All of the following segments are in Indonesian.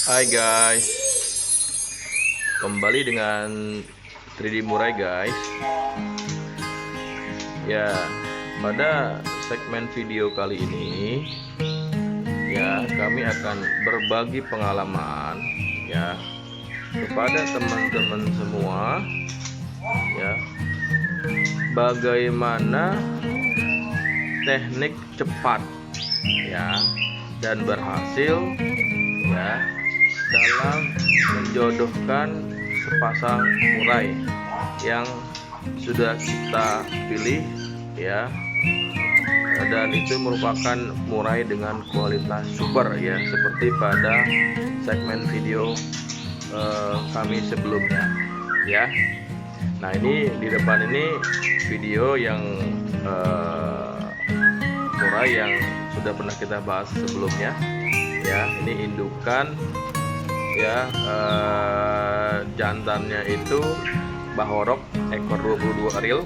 Hai guys, kembali dengan 3D Murai guys. Ya, pada segmen video kali ini ya kami akan berbagi pengalaman ya kepada teman-teman semua ya, bagaimana teknik cepat ya dan berhasil ya dalam menjodohkan sepasang murai yang sudah kita pilih ya, dan itu merupakan murai dengan kualitas super ya, seperti pada segmen video kami sebelumnya ya. Nah, ini di depan ini video yang murai yang sudah pernah kita bahas sebelumnya ya. Ini indukan ya, jantannya itu bahorok ekor 22 ril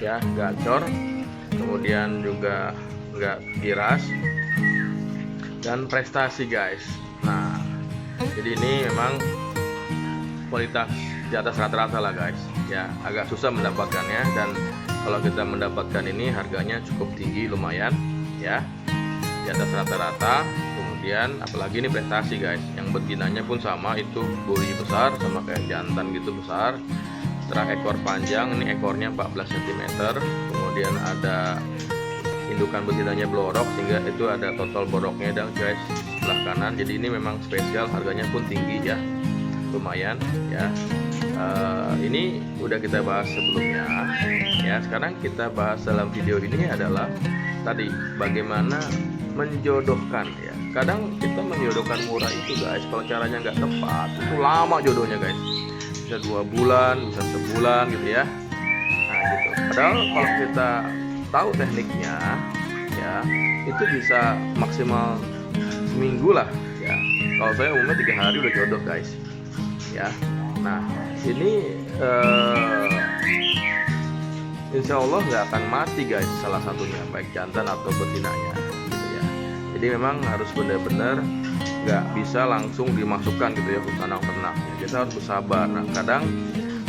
ya, gacor, kemudian juga nggak giras dan prestasi guys. Nah, jadi ini memang kualitas di atas rata-rata lah guys ya, agak susah mendapatkannya, dan kalau kita mendapatkan ini harganya cukup tinggi, lumayan ya, di atas rata-rata. Kemudian apalagi ini prestasi guys, yang betinanya pun sama, itu buri besar sama kayak jantan gitu besar, setelah ekor panjang, ini ekornya 14 cm, kemudian ada indukan betinanya blorok sehingga itu ada total boroknya dan guys sebelah kanan. Jadi ini memang spesial, harganya pun tinggi ya, lumayan ya. Ini udah kita bahas sebelumnya ya. Sekarang kita bahas dalam video ini adalah tadi bagaimana menjodohkan ya. Kadang kita menjodohkan murai itu guys, kalau caranya nggak tepat itu lama jodohnya guys, bisa 2 bulan, bisa sebulan gitu ya. Nah gitu, padahal kalau kita tahu tekniknya ya, itu bisa maksimal seminggu lah ya. Kalau saya umumnya 3 hari udah jodoh guys ya. Nah ini insya Allah nggak akan mati guys, salah satunya baik jantan atau betinanya gitu ya. Jadi memang harus benar-benar nggak bisa langsung dimasukkan gitu ya ke kandang ternaknya, kita harus bersabar. Nah kadang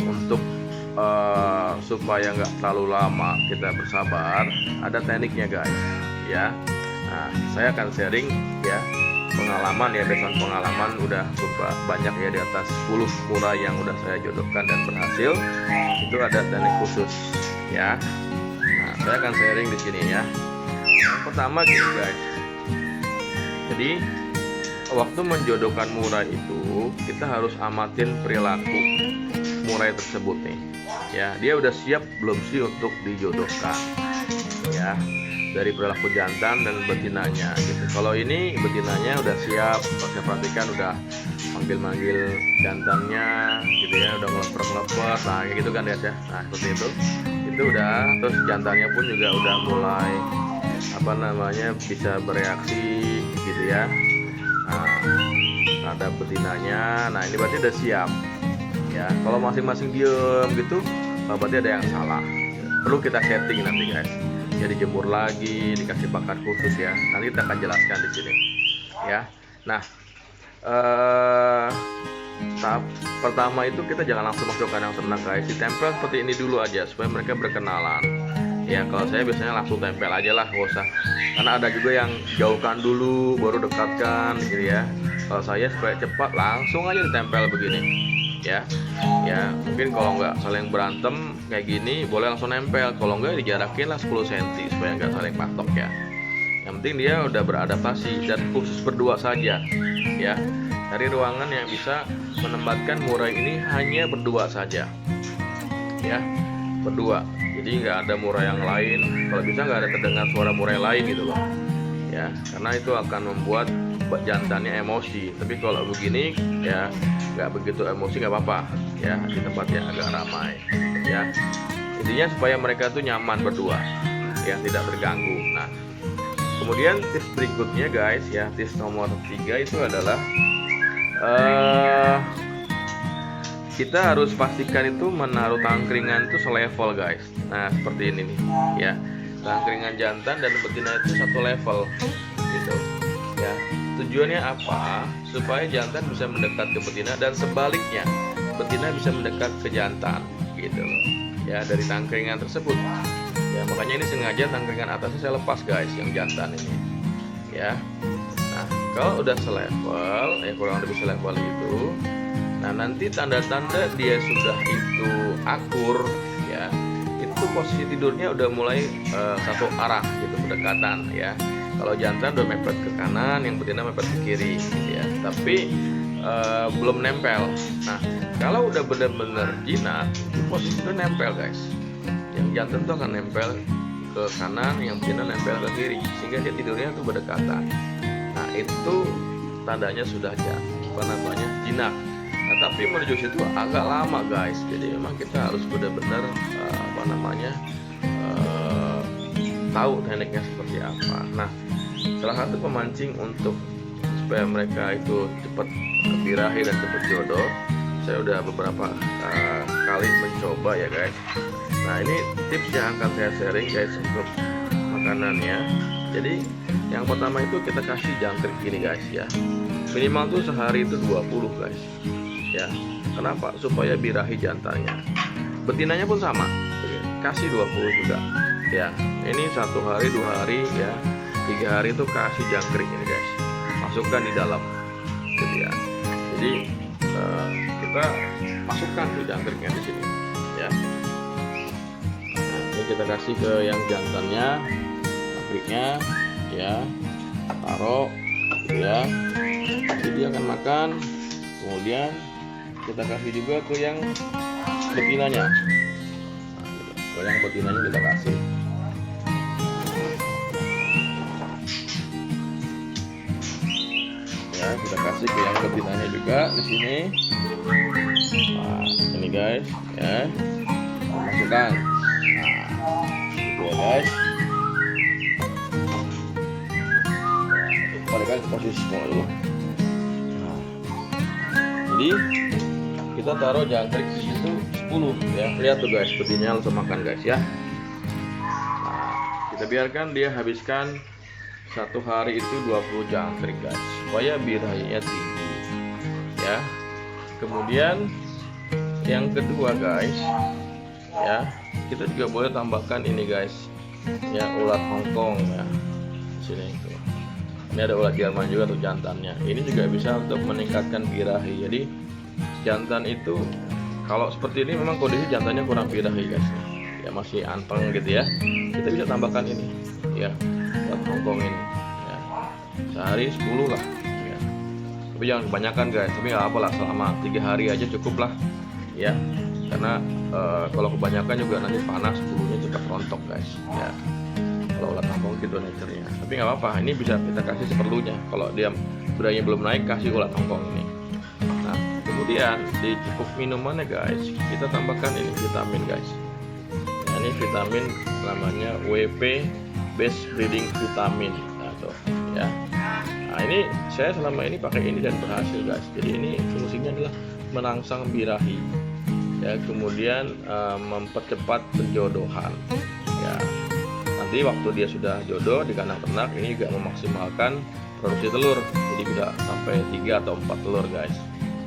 untuk supaya nggak terlalu lama kita bersabar, ada tekniknya guys ya. Nah saya akan sharing ya pengalaman ya, berdasarkan pengalaman udah banyak ya, di atas 10 murai yang udah saya jodohkan dan berhasil, itu ada teknik khusus ya. Nah saya akan sharing di sini ya. Yang pertama gini guys, jadi waktu menjodohkan murai itu kita harus amatin perilaku murai tersebut nih ya, dia udah siap belum sih untuk dijodohkan ya, dari perilaku jantan dan betinanya gitu. Kalau ini betinanya udah siap, saya perhatikan udah manggil-manggil jantannya gitu ya, udah ngelepor-ngelepor, nah kayak gitu kan guys ya. Nah seperti itu udah, terus jantannya pun juga udah mulai apa namanya bisa bereaksi gitu ya. Nah ada betinanya, nah ini berarti udah siap ya. Kalau masing-masing diem gitu, berarti ada yang salah, perlu kita setting nanti guys. Jadi jemur lagi, dikasih pakan khusus ya. Nanti kita akan jelaskan di sini ya. Nah, tahap pertama itu kita jangan langsung masuk kandang ternak guys, ditempel seperti ini dulu aja supaya mereka berkenalan ya. Kalau saya biasanya langsung tempel aja lah, gak usah, karena ada juga yang jauhkan dulu baru dekatkan gitu ya. Kalau saya supaya cepat langsung aja ditempel begini ya. Ya mungkin kalau nggak saling berantem kayak gini boleh langsung nempel, kalau nggak dijarakin lah 10 cm supaya nggak saling patok ya. Yang penting dia udah beradaptasi, dan khusus berdua saja ya. Dari ruangan yang bisa menempatkan murai ini hanya berdua saja ya, berdua. Jadi nggak ada murai yang lain, kalau bisa nggak ada terdengar suara murai lain gitu loh ya, karena itu akan membuat jantannya emosi. Tapi kalau begini ya nggak begitu emosi, nggak apa-apa ya, di tempat yang agak ramai ya. Intinya supaya mereka tuh nyaman berdua ya, tidak terganggu. Nah kemudian tips berikutnya guys ya, tips nomor 3 itu adalah kita harus pastikan itu menaruh tangkringan itu selevel guys. Nah seperti ini nih ya, tangkringan jantan dan betina itu satu level gitu ya. Itu tujuannya apa? Supaya jantan bisa mendekat ke betina dan sebaliknya betina bisa mendekat ke jantan gitu loh ya, dari tangkringan tersebut ya. Makanya ini sengaja tangkringan atasnya saya lepas guys, yang jantan ini ya. Nah kalau udah selevel ya, kurang lebih selevel itu, nah nanti tanda-tanda dia sudah itu akur ya, itu posisi tidurnya udah mulai satu arah gitu, berdekatan ya. Kalau jantan udah mepet ke kanan, yang betina mepet ke kiri gitu ya, tapi belum nempel. Nah kalau udah benar-benar jinak, posisi itu nempel guys. Yang jantan tuh akan nempel ke kanan, yang betina nempel ke kiri, sehingga dia tidurnya tuh berdekatan. Nah itu tandanya sudah jinak. Nah tapi menuju situ agak lama guys, jadi memang kita harus benar-benar tahu tekniknya seperti apa. Nah salah satu pemancing untuk supaya mereka itu cepat birahi dan cepat jodoh, saya udah beberapa kali mencoba ya guys. Nah ini tips yang akan saya sharing guys untuk makanannya. Jadi yang pertama itu kita kasih jangkrik gini guys ya, minimal tuh sehari itu 20 guys ya. Kenapa? Supaya birahi jantannya. Betinanya pun sama, kasih 20 juga ya. Ini 1 hari 2 hari ya, 3 hari itu kasih jangkrik ini guys, masukkan di dalam gitu ya. Jadi kita masukkan tuh jangkriknya di sini ya. Nah, ini kita kasih ke yang jantannya, jangkriknya ya, taruh gitu ya. Jadi dia akan makan. Kemudian kita kasih juga ke yang betinanya. Nah, gitu. Ke yang betinanya kita kasih. Ya, kita kasih ke yang betinanya juga di sini. Nah, ini guys ya, masukkan. Nah, gitu ya guys. Balikkan ke posisi semua dulu. Nah, jadi kita taruh jangkrik di situ 10 ya. Lihat tuh guys, betinanya langsung makan guys ya. Nah, kita biarkan dia habiskan 1 hari itu 20 jangkrik guys, supaya birahinya tinggi ya. Kemudian yang kedua guys ya, kita juga boleh tambahkan ini guys ya, ulat Hongkong ya. Sini tuh, ini ada ulat Jerman juga tuh jantannya. Ini juga bisa untuk meningkatkan birahi. Jadi jantan itu kalau seperti ini memang kondisi jantannya kurang birahi guys ya, masih anteng gitu ya, kita bisa tambahkan ini ya, ulat Hongkong ini ya. Sehari 10 lah ya. Tapi jangan kebanyakan guys, tapi nggak apa lah, selama 3 hari aja cukup lah ya. Karena kalau kebanyakan juga nanti panas, bulunya cepat rontok guys ya. Kalau ulat Hongkong itu nature-nya, tapi nggak apa-apa, ini bisa kita kasih seperlunya. Kalau dia birahinya belum naik, kasih ulat Hongkong ini. Nah kemudian di cukup minumannya guys, kita tambahkan ini vitamin guys. Nah, ini vitamin namanya WP Base Breeding Vitamin. Nah tuh ya. Nah ini saya selama ini pakai ini dan berhasil guys. Jadi ini fungsinya adalah merangsang birahi ya, kemudian mempercepat penjodohan ya. Nanti waktu dia sudah jodoh di kandang ternak, ini juga memaksimalkan produksi telur, jadi bisa sampai 3 atau 4 telur guys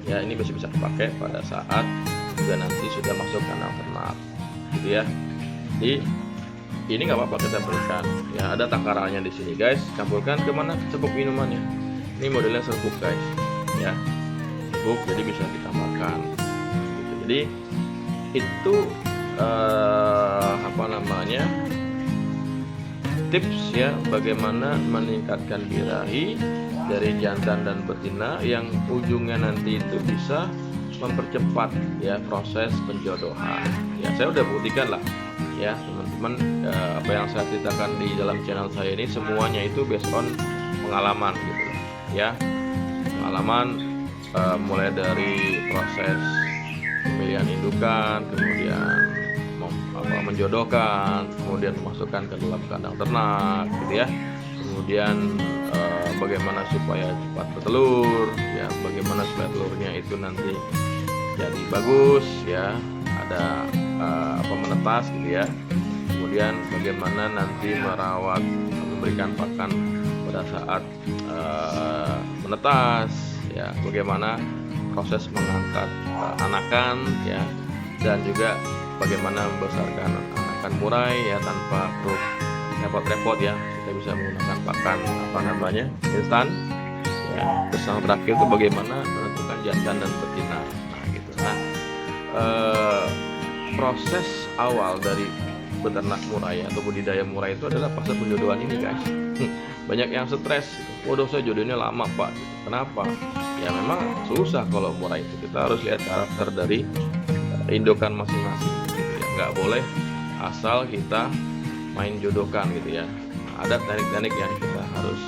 ya. Ini bisa dipakai pada saat juga nanti sudah masuk kandang ternak gitu ya. Jadi ini nggak apa-apa kita berikan ya. Ada takarannya di sini guys. Campurkan ke mana? Serbuk minumannya. Ini modelnya serbuk guys ya, serbuk, jadi bisa ditambahkan gitu. Jadi itu tips ya, bagaimana meningkatkan birahi dari jantan dan betina, yang ujungnya nanti itu bisa mempercepat ya proses penjodohan ya. Saya udah buktikan lah ya teman-teman, apa yang saya ceritakan di dalam channel saya ini semuanya itu based on pengalaman gitu ya. Pengalaman mulai dari proses pemilihan indukan, kemudian menjodohkan, kemudian memasukkan ke dalam kandang ternak gitu ya. Kemudian bagaimana supaya cepat bertelur ya, bagaimana supaya telurnya itu nanti jadi bagus ya, ada menetas gitu ya. Kemudian bagaimana nanti merawat, memberikan pakan pada saat menetas, ya, bagaimana proses mengangkat anakan, ya, dan juga bagaimana membesarkan anakan murai ya tanpa perlu repot-repot ya. Kita bisa menggunakan pakan instan. Ya, terus yang terakhir itu bagaimana menentukan jantan dan betina. Nah, gitu. Nah, proses awal dari beternak murai atau budidaya murai itu adalah proses penjodohan ini, guys. Banyak yang stres, waduh saya jodohnya lama pak. Kenapa? Ya memang susah kalau murai itu. Kita harus lihat karakter dari indukan masing-masing gitu ya. Nggak boleh asal kita main jodohkan gitu ya. Nah, ada teknik-teknik yang kita harus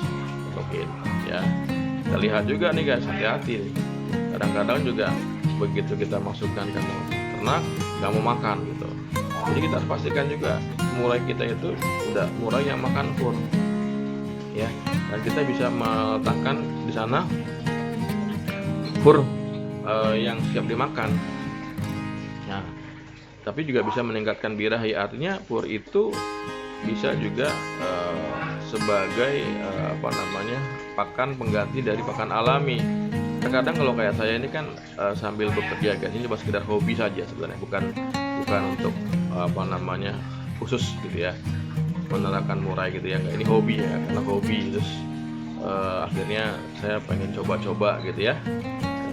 lakuin ya. Kita lihat juga nih guys, hati-hati nih. Kadang-kadang juga begitu kita masukkan ke ternak nggak mau makan gitu. Jadi kita harus pastikan juga murai kita itu udah murai yang makan fur ya, dan kita bisa meletakkan di sana fur yang siap dimakan. Nah, tapi juga bisa meningkatkan birahi, artinya fur itu bisa juga sebagai pakan pengganti dari pakan alami. Terkadang kalau kayak saya ini kan sambil bekerja guys, ini cuma sekedar hobi saja sebenarnya, bukan untuk khusus gitu ya, menerapkan murai gitu ya. Enggak, ini hobi ya, karena hobi terus akhirnya saya pengen coba-coba gitu ya,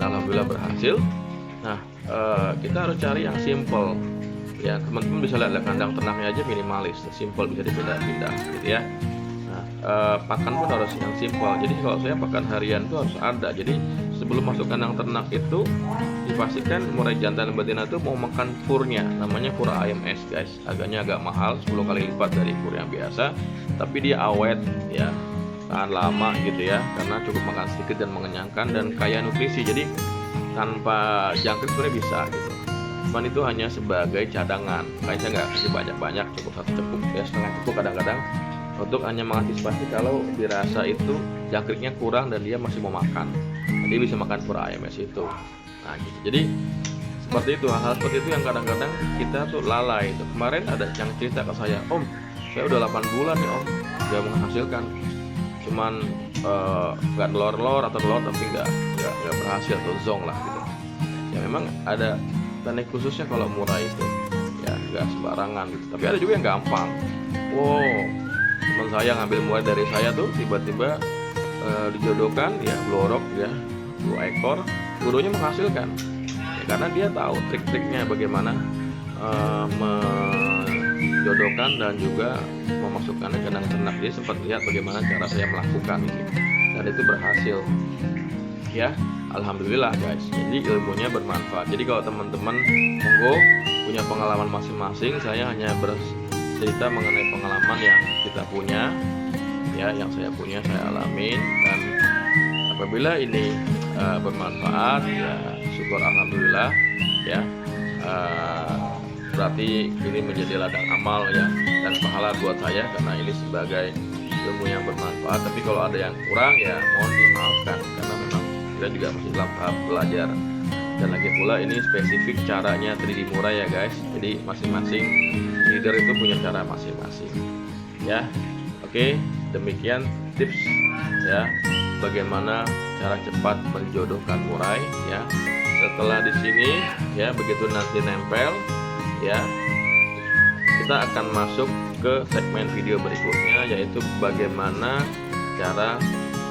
dan alhamdulillah berhasil. Nah, kita harus cari yang simple ya. Teman-teman bisa lihat kandang ternaknya aja minimalis, simple, bisa dipindah-pindah gitu ya. Nah, pakan pun harus yang simple. Jadi kalau saya pakan harian itu harus ada. Jadi sebelum masuk kandang ternak itu dipastikan murai jantan dan betina itu mau makan furnya, namanya fur AMS guys. Harganya agak mahal, 10 kali lipat dari fur yang biasa, tapi dia awet ya, tahan lama gitu ya, karena cukup makan sedikit dan mengenyangkan dan kaya nutrisi. Jadi tanpa jangkrik sebenarnya bisa gitu, cuman itu hanya sebagai cadangan. Makanya saya nggak kasih banyak-banyak, cukup 1 cepuk ya, setengah cepuk kadang-kadang, untuk hanya mengantisipasi kalau dirasa itu jangkriknya kurang dan dia masih mau makan, dia bisa makan fur AMS itu. Nah gitu. Jadi seperti itu, hal-hal seperti itu yang kadang-kadang kita tuh lalai. Kemarin ada yang cerita ke saya, om saya udah 8 bulan nih om gak menghasilkan, cuman nggak telur atau telur tapi nggak berhasil atau zong lah gitu ya. Memang ada teknik khususnya kalau murai itu ya, nggak sembarangan gitu. Tapi ada juga yang gampang. Teman saya ngambil murai dari saya tuh tiba-tiba dijodohkan ya, blorok ya 2 ekor, gurunya menghasilkan ya, karena dia tahu trik-triknya bagaimana menjodohkan dan juga memasukkan ke kandang ternak. Dia sempat lihat bagaimana cara saya melakukan itu, dan itu berhasil ya, alhamdulillah guys. Jadi ilmunya bermanfaat. Jadi kalau teman-teman monggo punya pengalaman masing-masing, saya hanya bercerita mengenai pengalaman yang kita punya ya, yang saya punya, saya alamin, dan apabila ini bermanfaat ya syukur alhamdulillah ya, berarti ini menjadi ladang amal ya, dan pahala buat saya karena ini sebagai ilmu yang bermanfaat. Tapi kalau ada yang kurang ya mohon dimaafkan, karena memang kita juga masih dalam tahap belajar, dan lagi pula ini spesifik caranya 3D murai ya guys. Jadi masing-masing leader itu punya cara masing-masing ya. Oke, demikian tips ya, bagaimana cara cepat menjodohkan murai ya. Setelah di sini ya, begitu nanti nempel ya, kita akan masuk ke segmen video berikutnya, yaitu bagaimana cara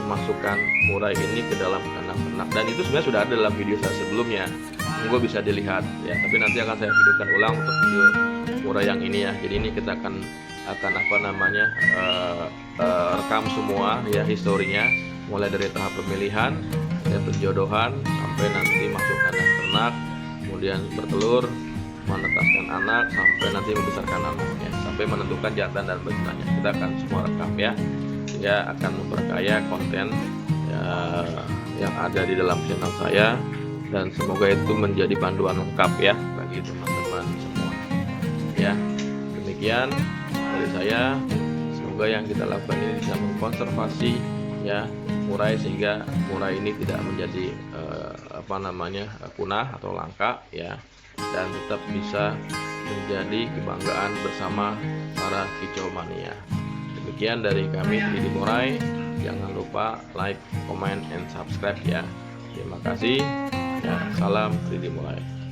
memasukkan murai ini ke dalam kandang ternak. Dan itu sebenarnya sudah ada dalam video saya sebelumnya, monggo bisa dilihat ya, tapi nanti akan saya videokan ulang untuk video murai yang ini ya. Jadi ini kita akan rekam semua ya, historinya, mulai dari tahap pemilihan dan penjodohan sampai nanti masuk kandang ternak, kemudian bertelur, menetaskan anak, sampai nanti membesarkan anaknya, sampai menentukan jantan dan betinanya. Kita akan semua rekam ya, sehingga akan memperkaya konten ya, yang ada di dalam channel saya, dan semoga itu menjadi panduan lengkap ya bagi teman-teman semua ya. Demikian dari saya, semoga yang kita lakukan ini bisa mengkonservasi ya murai, sehingga murai ini tidak menjadi punah atau langka ya, dan tetap bisa menjadi kebanggaan bersama para kicau mania. Demikian dari kami 3D Murai. Jangan lupa like, comment, and subscribe ya. Terima kasih. Ya, salam 3D Mulai.